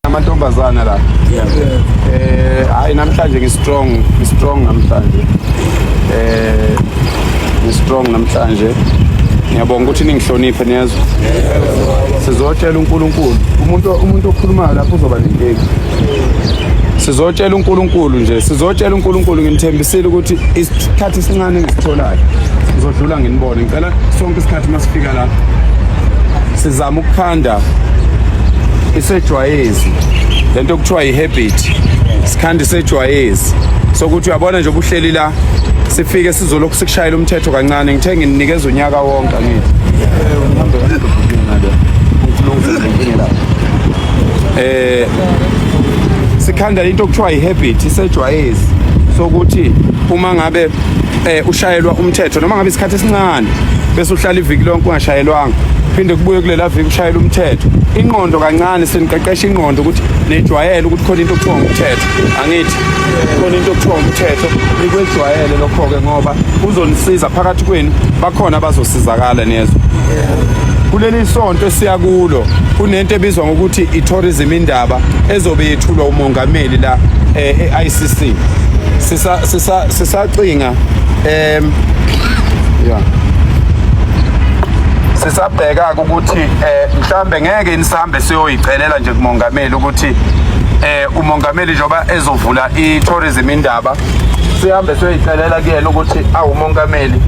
amantombazana la hayi namhlanje ngistrong namhlanje ngistrong namhlanje ngiyabonga ukuthi ningihloniphe niyezwa sizotshela uNkulunkulu umuntu okhulumayo lapho uzoba nenkingi sizotshela uNkulunkulu nje sizotshela uNkulunkulu nginithembisile ukuthi isikhathi sincane ngisitholayo ngizodlula nginibone ngicela sonke isikhathi masifika la sizama ukukhanda isejwayezi lento okuthiwa ihabit sikhanda isejwayezi sokuthi uyabona nje obuhleli la sifike sizolokhu sikushayela umthetho kancane ngithe nginikeza unyaka wonke angithi sikhanda into okuthiwa ihabit isejwayezi sokuthi uma ngabe ushayelwa umthetho noma ngabe isikhathi esincane bese uhlala iviki lonke ungashayelwanga phinde kubuye kulela viki ushayela umthetho ingqondo kancane seniqeqesha ingqondo ukuthi nejwayele ukuthi khona into okuthiwa umthetho angithi khona into okuthiwa umthetho nikwejwayele lokho ke ngoba uzonisiza phakathi kwenu bakhona abazosizakala nezo kuleli sonto esiya kulo kunento ebizwa ngokuthi i-tourism indaba ezobe yethulwa umongameli la e-ICC sisacinga sisabheka ukuthi mhlambe ngeke nisambe siyoyicelela nje kumongameli ukuthi umongameli njoba ezovula i-tourism indaba sihambe siyoyicelela kuyena ukuthi awumongameli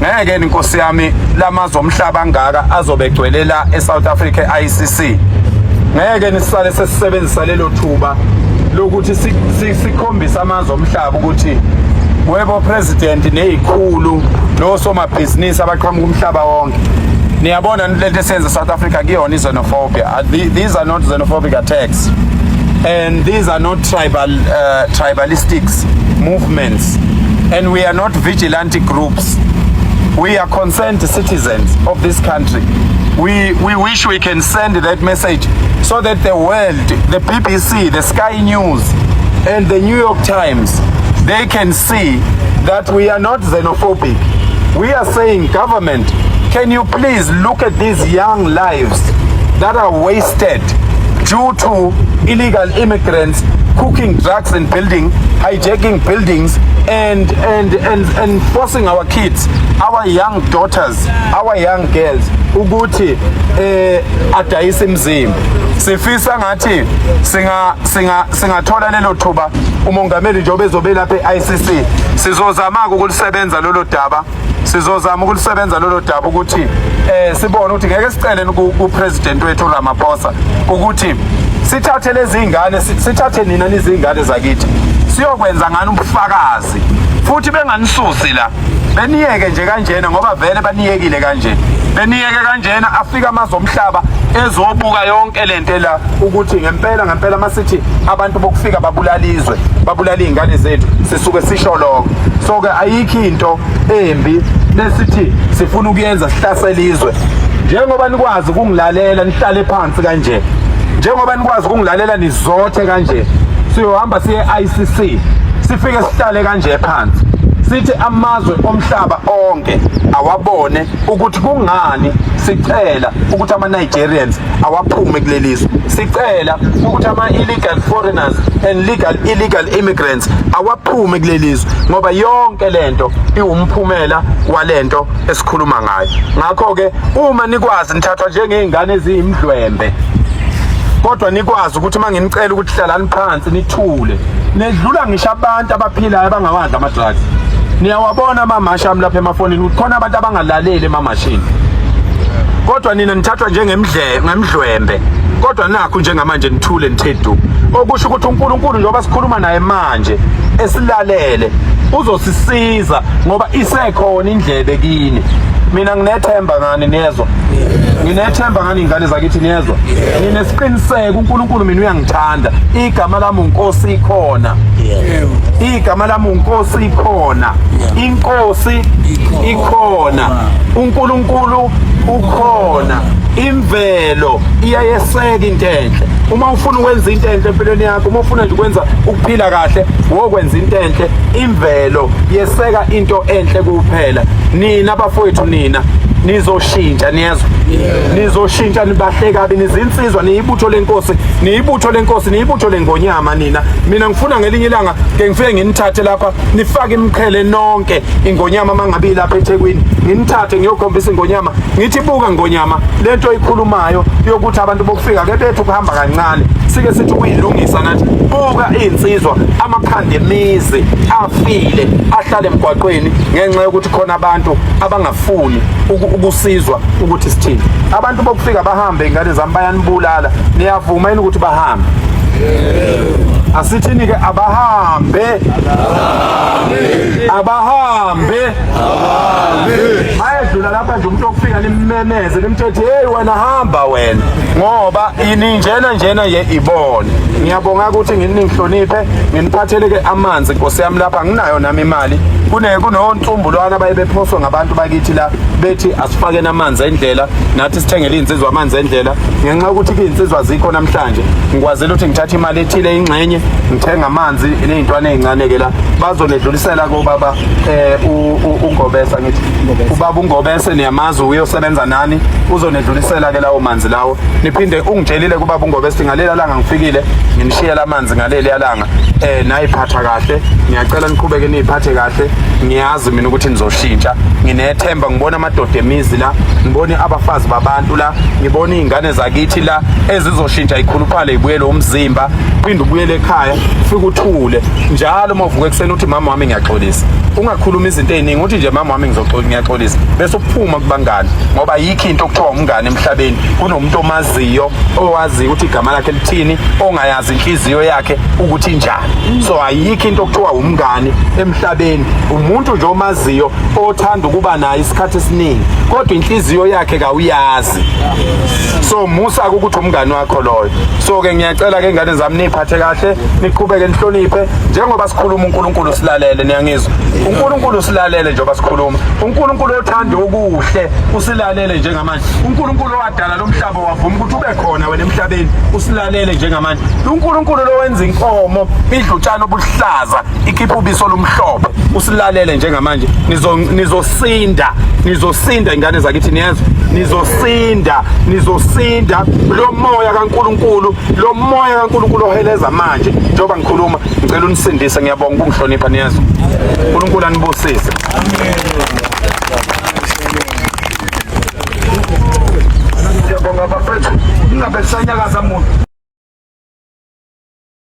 ngeke inkosi yami lamazwe omhlaba angaka azobegcwelela eSouth Africa ICC ngeke nisale sesisebenzisa lelo thuba lokuthi sikhombisa amazwe omhlaba ukuthi webo president nezikhulu nosomabhizinisi abaqhamuka umhlaba wonke niyabona lento esenza South Africa kuyona xenophobia. These are not xenophobic attacks and these are not tribalistic movements and we are not vigilante groups. We are concerned citizens of this country. We wish we can send that message so that the world, the BBC, the Sky News and the New York Times, they can see that we are not xenophobic. We are saying, government, can you please look at these young lives that are wasted due to illegal immigrants cooking drugs and hijacking buildings and forcing our kids, our young daughters, our young girls ukuthi adayise imizimba. Sifisa ngathi singathola lelo thuba umongameli njobe ezobe lapha eICC sizozama ukulisebenza lolo daba ukuthi sibone ukuthi ngeke sicele kupresident wethu Ramaphosa ukuthi sithathe lezi ingane sithathe nina izingane zakithi siyokwenza ngani ubufakazi futhi benganisusi la beniyeke nje kanjena ngoba vele baniyekile kanje beniyeke kanjena afika amazwe omhlaba ezobuka yonke lento la ukuthi ngempela masithi abantu bokufika babulala izingane zethu sisuke sisho lokho so ke ayikho into embi lesithi sifuna ukuyenza sihlasela izwe njengoba nikwazi ukungilalela nihlale phansi kanje njengoba nikwazi ukungilalela nizothe kanje siyohamba siye ICC sifike sihlale kanje phansi sithi amazwe omhlaba onke awabone ukuthi kungani sicela ukuthi ama-Nigerians awaphume kulelizwe sicela ukuthi ama-illegal foreigners and illegal immigrants awaphume kulelizwe ngoba yonke lento iwumphumela walento esikhuluma ngayo ngakho-ke uma nikwazi nithathwa njengey'ngane eziyimdlwembe kodwa nikwazi ukuthi uma nginicela ukuthi hlalani phansi nithule nedlula ngisho abantu abaphilayo abangawadla ama-drugs niyawabona amamasha ami lapha emafonini ukuthi khona abantu abangalaleli emamashini kodwa nina nithathwa ngemdlwembe kodwa nakho njengamanje nithule nithe du okusho ukuthi uNkulunkulu njengoba sikhuluma naye manje esilalele uzosisiza ngoba isekhona indlebe kini mina nginethemba ngani niyezwa nginethemba ngani ingane zakithi niyezwa nginesiqiniseko uNkulunkulu mina uyangithanda igama lami uNkosi ikhona igama lami uNkosi ikhona inkosi ikhona uNkulunkulu ukhona imvelo iyayeseka into enhle uma ufuna ukwenza into enhle empilweni yakho uma ufuna nje ukwenza ukuphila kahle wokwenza into enhle imvelo yeseka into enhle kuphela nina bafowethu nina nizoshintsha niyezwa nizoshintsha nibahle kabi nizinsizwa niyibutho lenkosi niyibutho lengonyama nina mina ngifuna ngelinye ilanga ke ngifike nginithathe lapha nifake imqhele nonke ingonyama mangabe lapha eThekwini nginithathe ngiyokhombisa ingonyama ngithi buka ngonyama lento oyikhulumayo yokuthi abantu bokufika ke bethu kuhamba kancane sike sithi ukuyilungisa nathi buka insizwa amakhanda emizi afile ahlale emgwaqweni ngenxa yokuthi khona abantu abangafuni ukusizwa ukuthi sithini abantu bokufika bahambe ingane zami bayanibulala niyavuma yini ukuthi bahambe asithini ke abahambe mayedlula lapha nje umuntu okufika nimmemeze nimthethe hey wena hamba wena ngoba njena ye ibone ngiyabonga ukuthi ngininihloniphe nginiphathele ke amanzi Nkosi yami lapha nginayo nami imali kunontsumbulwana bayebephoswa ngabantu bakithi la bethi asifake namanzi endlela nathi sithengele insizwa amanzi endlela ngenxa ukuthi insizwa zikho namhlanje ngikwazela ukuthi ngithathe imali ethile ingxenye ngithenga amanzi nezintwana ezincane ke la bazonedlulisela kubaba uNgobesa ngithi ubaba uNgobese niyamazi uyosebenza nani uzonedlulisela ke lawo manzi lawo niphinde ungitshelile kubaba uNgobese ngalela langa ngifikile nginishiyela amanzi ngaleli yalanga nayiphatha kahle ngiyacela niqhubeke niziphathe kahle ngiyazi mina ukuthi nizoshintsha nginethemba ngibona amadoda emizi la ngibone abafazi babantu la ngibona izingane zakithi la ezizoshintsha ikhuluphale ibuyele umzimba phinde ubuyele ekhaya ufike uthule njalo mavuke ekseni uthi mama wami ngiyaxolisa ungakhuluma izinto eziningi uthi nje mama wami ngiyaxolisa bese uphuma kubangani ngoba yikho into okuthiwa umngane emhlabeni kunomuntu omaziyo owazi ukuthi igama lakhe lithini ongayazi inhliziyo yakhe ukuthi njani so ayikho into okuthiwa umngane emhlabeni umuntu nje omaziyo othanda ukuba naye isikhathi esiningi kodwa inhliziyo yakhe kawuyazi so musa ukuthi umngane wakho loyo so ke ngiyacela ke ingane zami niphathe kahle niqhubeke nihloniphe njengoba sikhuluma uNkulunkulu silalele niyangizwa uNkulunkulu silalele njengoba sikhuluma uNkulunkulu othanda okuhle usilalele njengamanje uNkulunkulu wadala lo mhlaba wavuma ukuthi ube khona wena emhlabeni usilalele njengamanje uNkulunkulu lo wenza inkomo idlutshana obuhlaza ikhipha ubiso lomhlophe usilalele njengamanje nizosinda ingane zakithi niyezwa nizosinda lo moya kaNkulunkulu oheleza manje njengoba ngikhuluma ngicela unisindise ngiyabonga ukungihlonipha niyezwa uNkulunkulu anibusise amen ngiyabonga bafethu ningabe sanyakaza muntu